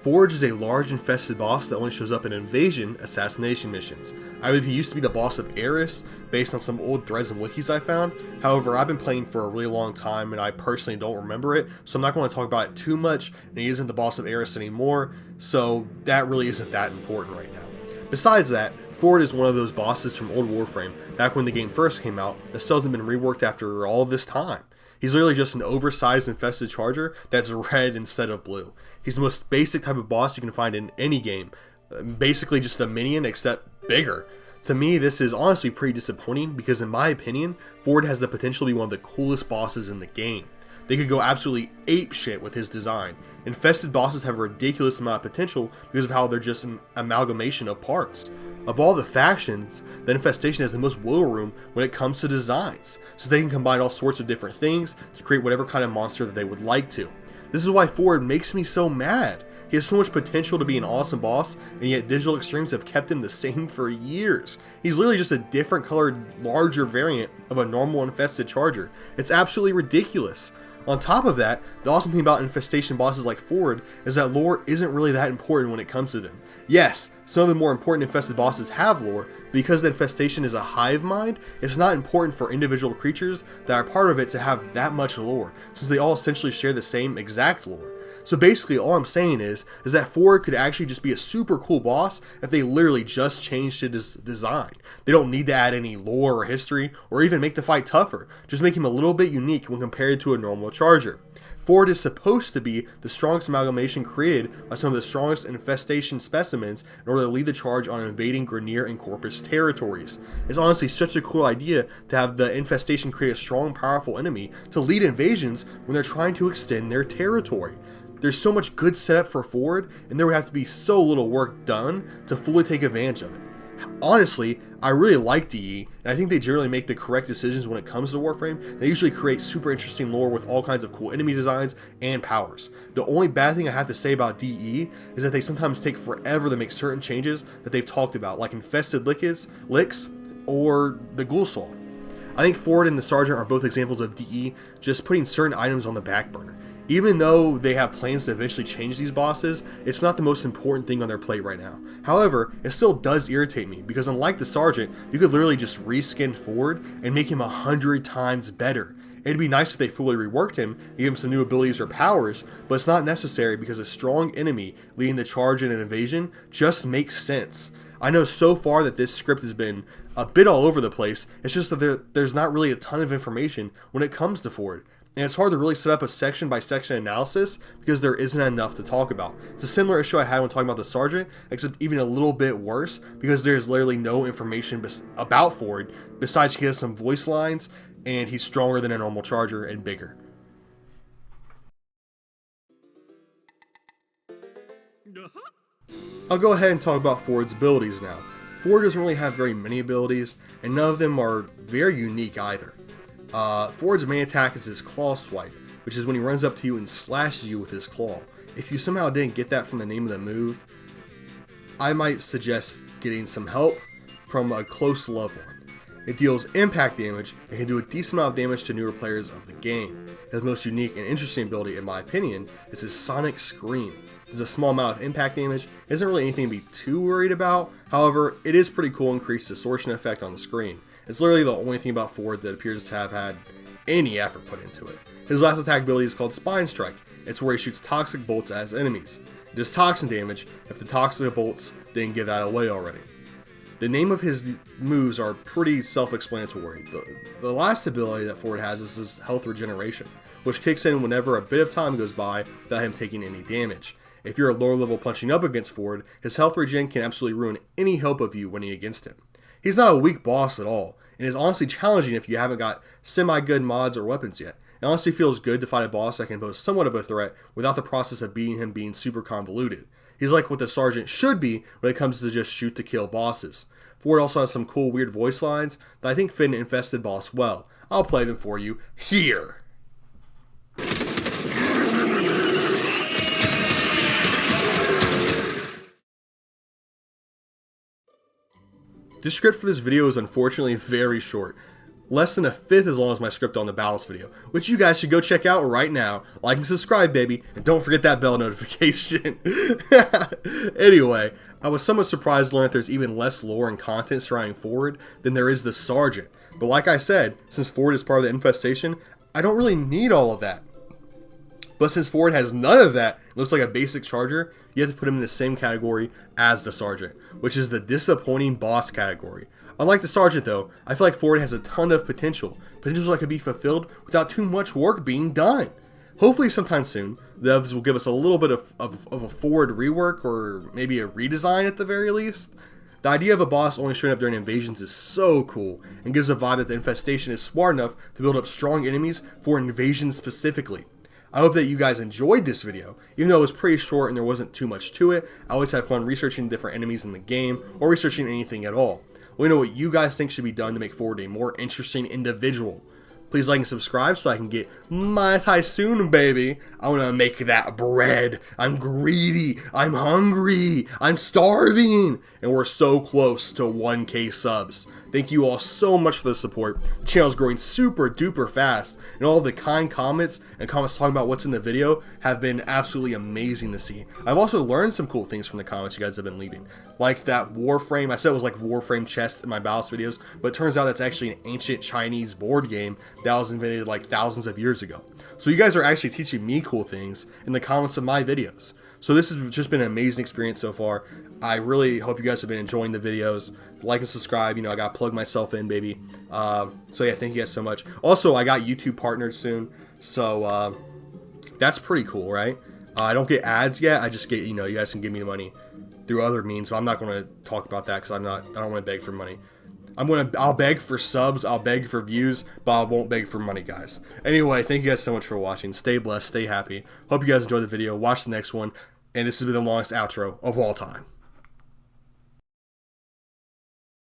Forge is a large infested boss that only shows up in invasion assassination missions. I believe he used to be the boss of Eris, based on some old threads and wikis I found. However, I've been playing for a really long time and I personally don't remember it, so I'm not going to talk about it too much, and he isn't the boss of Eris anymore, so that really isn't that important right now. Besides that, Phorid is one of those bosses from old Warframe, back when the game first came out, that still hasn't been reworked after all this time. He's literally just an oversized infested charger that's red instead of blue. He's the most basic type of boss you can find in any game. Basically just a minion, except bigger. To me, this is honestly pretty disappointing because in my opinion, Phorid has the potential to be one of the coolest bosses in the game. They could go absolutely apeshit with his design. Infested bosses have a ridiculous amount of potential because of how they're just an amalgamation of parts. Of all the factions, the Infestation has the most wiggle room when it comes to designs, so they can combine all sorts of different things to create whatever kind of monster that they would like to. This is why Phorid makes me so mad. He has so much potential to be an awesome boss, and yet Digital Extremes have kept him the same for years. He's literally just a different colored, larger variant of a normal infested charger. It's absolutely ridiculous. On top of that, the awesome thing about infestation bosses like Phorid is that lore isn't really that important when it comes to them. Yes, some of the more important infested bosses have lore, but because the infestation is a hive mind, it's not important for individual creatures that are part of it to have that much lore, since they all essentially share the same exact lore. So basically all I'm saying is that Phorid could actually just be a super cool boss if they literally just changed his design. They don't need to add any lore or history, or even make the fight tougher, just make him a little bit unique when compared to a normal charger. Phorid is supposed to be the strongest amalgamation created by some of the strongest infestation specimens in order to lead the charge on invading Grineer and Corpus territories. It's honestly such a cool idea to have the infestation create a strong, powerful enemy to lead invasions when they're trying to extend their territory. There's so much good setup for Phorid, and there would have to be so little work done to fully take advantage of it. Honestly, I really like DE, and I think they generally make the correct decisions when it comes to Warframe. They usually create super interesting lore with all kinds of cool enemy designs and powers. The only bad thing I have to say about DE is that they sometimes take forever to make certain changes that they've talked about, like infested licks or the ghoul saw. I think Phorid and the Sergeant are both examples of DE just putting certain items on the back burner. Even though they have plans to eventually change these bosses, it's not the most important thing on their plate right now. However, it still does irritate me because unlike the Sergeant, you could literally just reskin Phorid and make him 100 times better. It'd be nice if they fully reworked him and gave him some new abilities or powers, but it's not necessary because a strong enemy leading the charge in an invasion just makes sense. I know so far that this script has been a bit all over the place. It's just that there's not really a ton of information when it comes to Phorid. And it's hard to really set up a section by section analysis because there isn't enough to talk about. It's a similar issue I had when talking about the Sergeant, except even a little bit worse because there's literally no information about Phorid besides he has some voice lines and he's stronger than a normal charger and bigger. I'll go ahead and talk about Phorid's abilities now. Phorid doesn't really have very many abilities, and none of them are very unique either. Phorid's main attack is his claw swipe, which is when he runs up to you and slashes you with his claw. If you somehow didn't get that from the name of the move, I might suggest getting some help from a close loved one. It deals impact damage and can do a decent amount of damage to newer players of the game. His most unique and interesting ability, in my opinion, is his Sonic Scream. There's a small amount of impact damage, isn't really anything to be too worried about, however, it is pretty cool and creates a distortion effect on the screen. It's literally the only thing about Phorid that appears to have had any effort put into it. His last attack ability is called Spine Strike. It's where he shoots toxic bolts as enemies. It does toxin damage if the toxic bolts didn't give that away already. The name of his moves are pretty self-explanatory. The last ability that Phorid has is his health regeneration, which kicks in whenever a bit of time goes by without him taking any damage. If you're a lower level punching up against Phorid, his health regen can absolutely ruin any hope of you winning against him. He's not a weak boss at all, and is honestly challenging if you haven't got semi-good mods or weapons yet. It honestly feels good to fight a boss that can pose somewhat of a threat without the process of beating him being super convoluted. He's like what the Sergeant should be when it comes to just shoot to kill bosses. Phorid also has some cool weird voice lines that I think fit an infested boss well. I'll play them for you here. The script for this video is unfortunately very short. less than a fifth as long as my script on the Dallish video, which you guys should go check out right now. Like and subscribe, baby, and don't forget that bell notification. Anyway, I was somewhat surprised to learn that there's even less lore and content surrounding Phorid than there is the Sergeant. But like I said, since Phorid is part of the infestation, I don't really need all of that. But since Phorid has none of that, it looks like a basic charger, you have to put him in the same category as the Sergeant, which is the disappointing boss category. Unlike the Sergeant though, I feel like Phorid has a ton of potential that could be fulfilled without too much work being done. Hopefully sometime soon, devs will give us a little bit of a Phorid rework, or maybe a redesign at the very least. The idea of a boss only showing up during invasions is so cool, and gives a vibe that the infestation is smart enough to build up strong enemies for invasions specifically. I hope that you guys enjoyed this video. Even though it was pretty short and there wasn't too much to it, I always have fun researching different enemies in the game, or researching anything at all. Let me know what you guys think should be done to make Phorid a more interesting individual. Please like and subscribe so I can get monetized soon, baby. I want to make that bread. I'm greedy. I'm hungry. I'm starving. And we're so close to 1K subs. Thank you all so much for the support. The channel is growing super duper fast. And all of the kind comments and comments talking about what's in the video have been absolutely amazing to see. I've also learned some cool things from the comments you guys have been leaving. Like that Warframe. I said it was like Warframe chest in my Dallish videos. But it turns out that's actually an ancient Chinese board game that was invented like thousands of years ago. So you guys are actually teaching me cool things in the comments of my videos. So this has just been an amazing experience so far. I really hope you guys have been enjoying the videos. Like and subscribe. You know, I got to plug myself in, baby. So yeah, thank you guys so much. Also, I got YouTube partners soon. So that's pretty cool, right? I don't get ads yet. I just get, you know, you guys can give me the money through other means. But I'm not going to talk about that because I don't want to beg for money. I'll beg for subs, I'll beg for views, but I won't beg for money, guys. Anyway, thank you guys so much for watching. Stay blessed, stay happy. Hope you guys enjoyed the video. Watch the next one. And this has been the longest outro of all time.